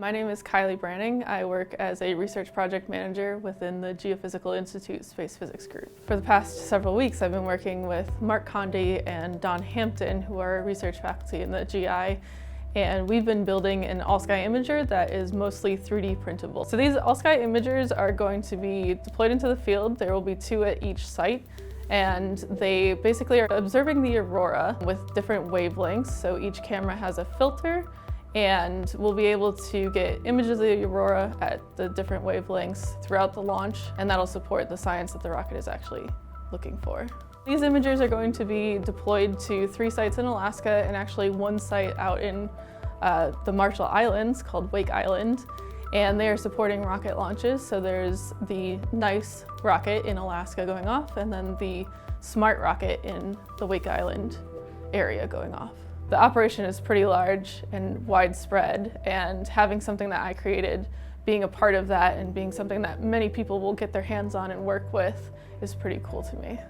My name is Kylee Branning. I work as a research project manager within the Geophysical Institute Space Physics Group. For the past several weeks, I've been working with Mark Condy and Don Hampton, who are research faculty in the GI, and we've been building an all-sky imager that is mostly 3D printable. So these all-sky imagers are going to be deployed into the field. There will be 2 at each site, and they basically are observing the aurora with different wavelengths. So each camera has a filter, and we'll be able to get images of the aurora at the different wavelengths throughout the launch, and that'll support the science that the rocket is actually looking for. These imagers are going to be deployed to 3 sites in Alaska and actually 1 site out in the Marshall Islands called Wake Island, and they are supporting rocket launches. So there's the GNEISS rocket in Alaska going off, and then the SMART rocket in the Wake Island area going off. The operation is pretty large and widespread, and having something that I created, being a part of that and being something that many people will get their hands on and work with is pretty cool to me.